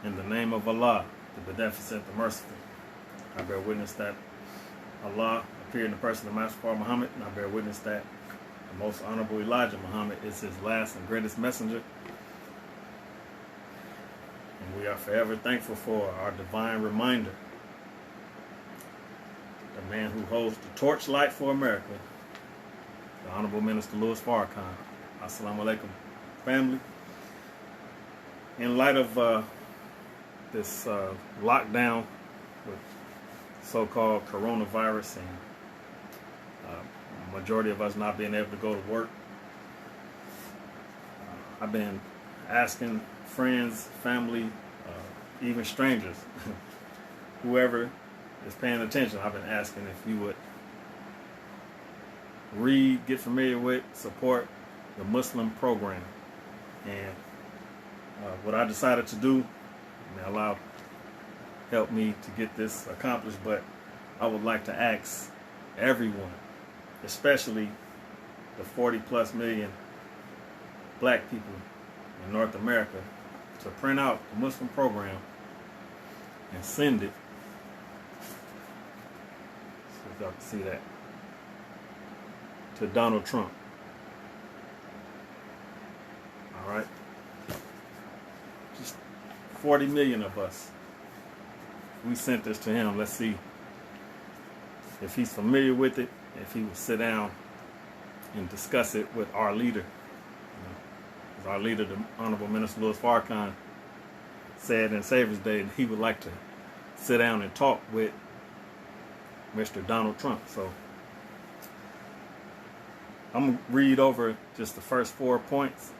In the name of Allah, the Beneficent, the Merciful, I bear witness that Allah appeared in the person of Merciful Muhammad, and I bear witness that the most honorable Elijah Muhammad is his last and greatest messenger. And we are forever thankful for our divine reminder, the man who holds the torchlight for America, the Honorable Minister Louis Farrakhan. Assalamu alaikum, family. In light of this lockdown with so-called coronavirus and majority of us not being able to go to work, I've been asking friends, family, even strangers, whoever is paying attention, I've been asking if you would read, get familiar with, support the Muslim program. And what I decided to do, may Allah help me to get this accomplished, but I would like to ask everyone, especially the 40 plus million black people in North America, to print out the Muslim program and send it. So if y'all can see that, to Donald Trump. All right, just 40 million of us. We sent this to him. Let's see if he's familiar with it, if he will sit down and discuss it with our leader. As our leader, the Honorable Minister Louis Farrakhan, said in Savior's Day that he would like to sit down and talk with Mr. Donald Trump. So I'm going to read over just the first 4 points,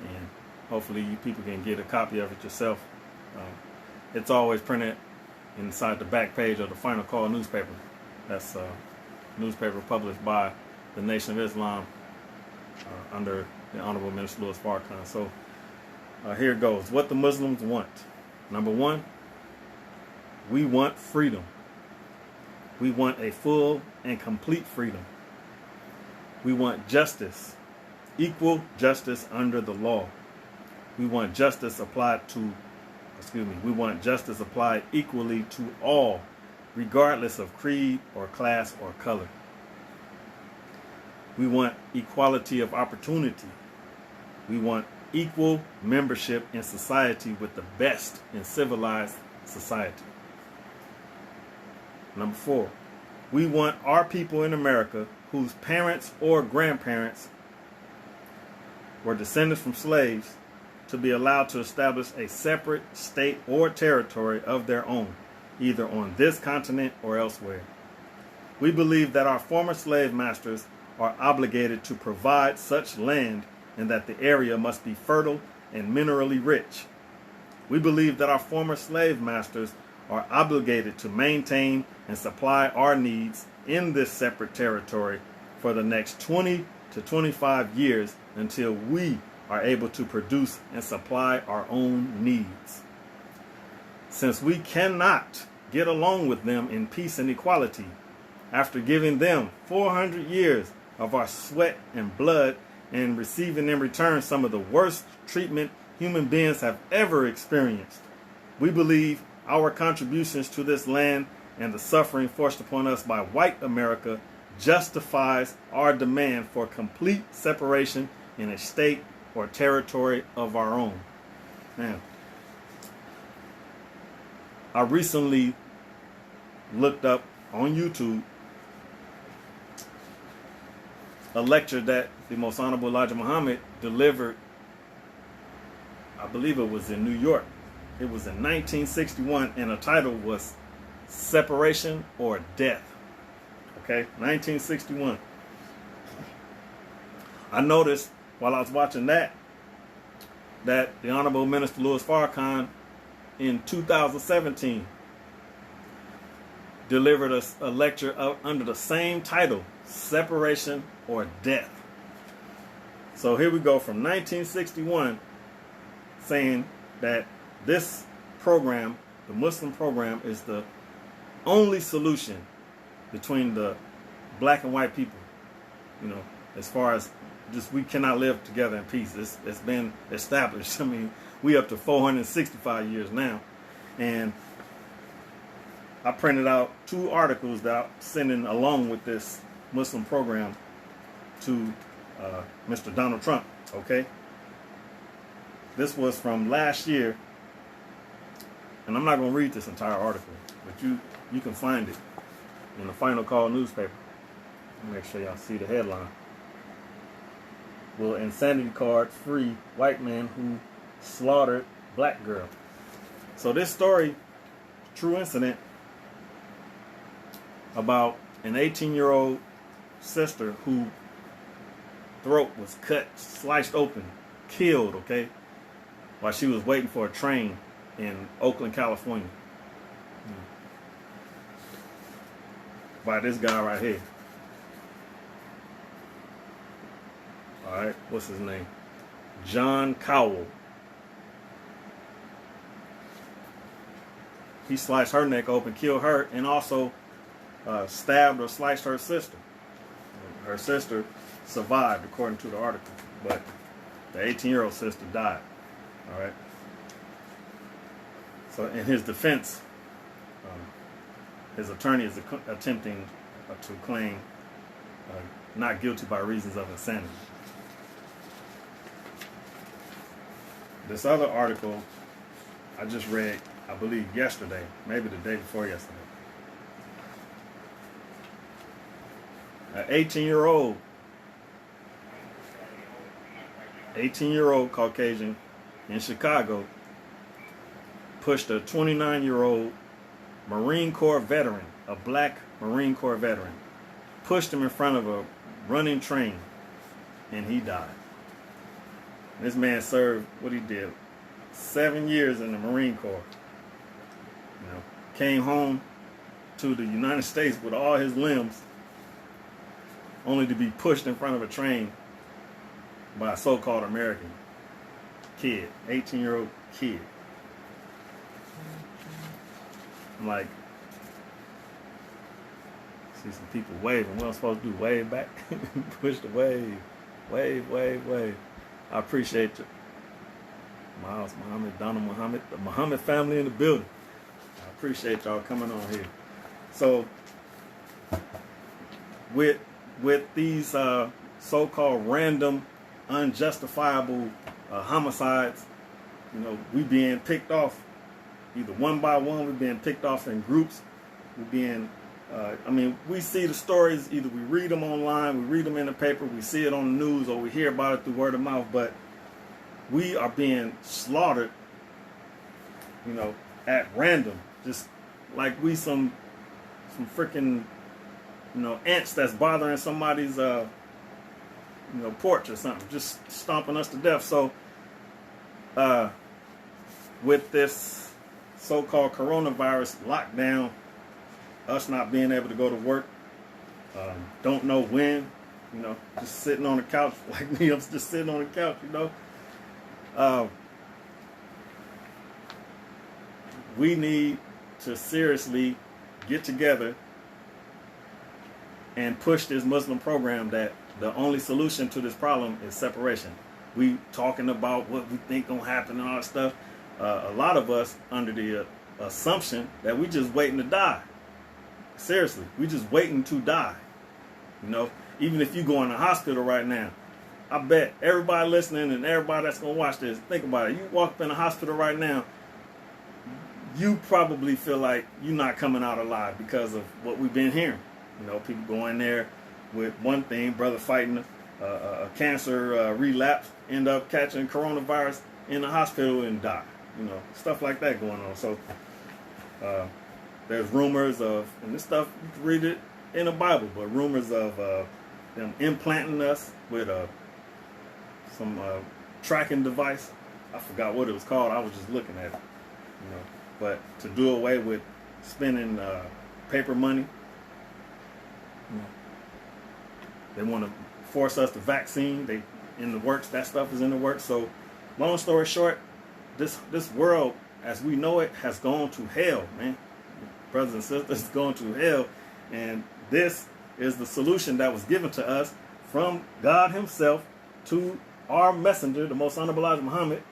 and hopefully you people can get a copy of it yourself. It's always printed inside the back page of the Final Call newspaper. That's a newspaper published by the Nation of Islam under the Honorable Minister Louis Farrakhan. So here it goes. What the Muslims want. Number one, we want freedom. We want a full and complete freedom. We want justice, equal justice under the law. We want justice applied equally to all, regardless of creed or class or color. We want equality of opportunity. We want equal membership in society with the best in civilized society. Number 4, we want our people in America whose parents or grandparents were descendants from slaves to be allowed to establish a separate state or territory of their own, either on this continent or elsewhere. We believe that our former slave masters are obligated to provide such land and that the area must be fertile and minerally rich. We believe that our former slave masters are obligated to maintain and supply our needs in this separate territory for the next 20 to 25 years until we are able to produce and supply our own needs. Since we cannot get along with them in peace and equality, after giving them 400 years of our sweat and blood and receiving in return some of the worst treatment human beings have ever experienced, we believe our contributions to this land and the suffering forced upon us by white America justifies our demand for complete separation in a state or territory of our own. Now, I recently looked up on YouTube a lecture that the Most Honorable Elijah Muhammad delivered. I believe it was in New York. It was in 1961, and the title was Separation or Death. Okay, 1961. I noticed while I was watching that the Honorable Minister Louis Farrakhan in 2017 delivered a lecture under the same title, Separation or Death. So here we go from 1961, saying that this program, the Muslim program, is the only solution between the black and white people, as far as just we cannot live together in peace. It's been established. I mean, we up to 465 years now, and I printed out 2 articles that I'm sending along with this Muslim program to Mr. Donald Trump. Okay, this was from last year, and I'm not going to read this entire article, but you can find it in the Final Call newspaper. Make sure y'all see the headline. Will insanity card free white man who slaughtered black girl. So this story, true incident, about an 18-year-old sister who throat was cut, sliced open, killed, okay, while she was waiting for a train in Oakland, California. By this guy right here. Alright, what's his name? John Cowell. He sliced her neck open, killed her, and also stabbed or sliced her sister. Her sister survived, according to the article, but the 18-year-old sister died. Alright? So in his defense, his attorney is attempting to claim not guilty by reasons of insanity. This other article I just read, I believe yesterday, maybe the day before yesterday. An 18-year-old Caucasian in Chicago pushed a 29-year-old Marine Corps veteran, a black Marine Corps veteran, pushed him in front of a running train, and he died. This man served, what he did, 7 years in the Marine Corps. You know, came home to the United States with all his limbs, only to be pushed in front of a train by a so-called American kid, 18-year-old kid. I'm like, see some people waving. What I'm supposed to do? Wave back? Push the wave. Wave, wave, wave. I appreciate you. Miles, Muhammad, Donald Muhammad, the Muhammad family in the building. I appreciate y'all coming on here. So, with these so-called random, unjustifiable homicides, you know, we being picked off either one by one. We're being picked off in groups. We're being, I mean, we see the stories, either we read them online, we read them in the paper, we see it on the news, or we hear about it through word of mouth, but we are being slaughtered, you know, at random, just like we some freaking, you know, ants that's bothering somebody's, you know, porch or something, just stomping us to death. So, with this so-called coronavirus lockdown, us not being able to go to work, don't know when, you know, just sitting on the couch like me. I'm just sitting on the couch, you know. We need to seriously get together and push this Muslim program that the only solution to this problem is separation. We talking about what we think gonna happen and all that stuff. A lot of us under the assumption that we just waiting to die. Seriously, we just waiting to die. You know, even if you go in the hospital right now, I bet everybody listening and everybody that's gonna watch this, think about it. You walk up in the hospital right now, you probably feel like you're not coming out alive because of what we've been hearing. You know, people go in there with one thing, brother fighting a cancer relapse, end up catching coronavirus in the hospital and die. You know, stuff like that going on. So there's rumors of, and this stuff, you can read it in the Bible, but rumors of them implanting us with some tracking device. I forgot what it was called. I was just looking at it. You know, but to do away with spending paper money. You know, they want to force us to vaccine. They in the works. That stuff is in the works. So, long story short, this world as we know it has gone to hell, man. Brothers and sisters, it's gone to hell, and this is the solution that was given to us from God Himself to our messenger, the most honorable Elijah Muhammad,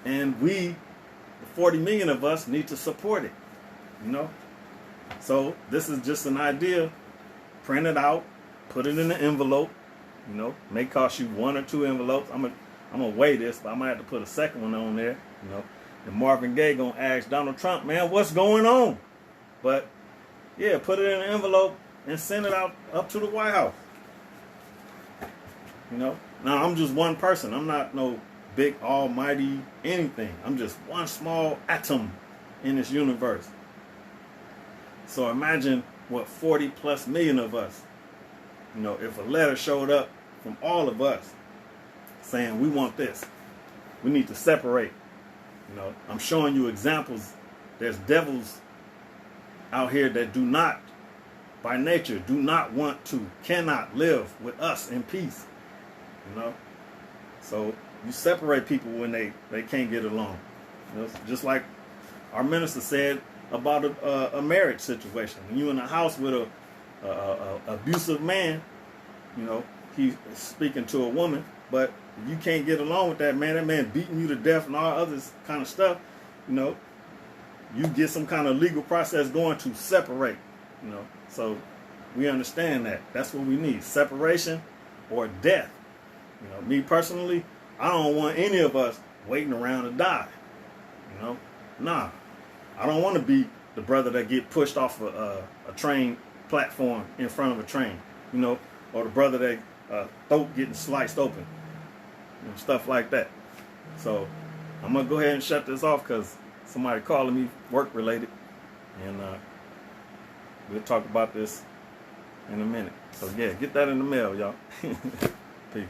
and we, the 40 million of us, need to support it. You know? So this is just an idea. Print it out, put it in an envelope. You know, may cost you 1 or 2 envelopes. I'm gonna weigh this, but I might have to put a second one on there. You know, and Marvin Gaye gonna ask Donald Trump, man, what's going on? But yeah, put it in an envelope and send it out up to the White House. You know, now I'm just one person. I'm not no big almighty anything. I'm just one small atom in this universe. So imagine what 40 plus million of us, you know, if a letter showed up from all of us saying we want this, we need to separate. You know, I'm showing you examples. There's devils out here that do not, by nature, do not want to, cannot live with us in peace. You know, so you separate people when they can't get along. You know, just like our minister said about a marriage situation. When you're in a house with a abusive man, you know, he's speaking to a woman, but if you can't get along with that man beating you to death and all other kind of stuff, you know, you get some kind of legal process going to separate, you know. So we understand that. That's what we need, separation or death. You know, me personally, I don't want any of us waiting around to die. You know, nah. I don't want to be the brother that get pushed off a train platform in front of a train, you know, or the brother that throat getting sliced open, you know, stuff like that. So I'm gonna go ahead and shut this off because somebody calling me work related, and we'll talk about this in a minute. So yeah, get that in the mail, y'all. Peace.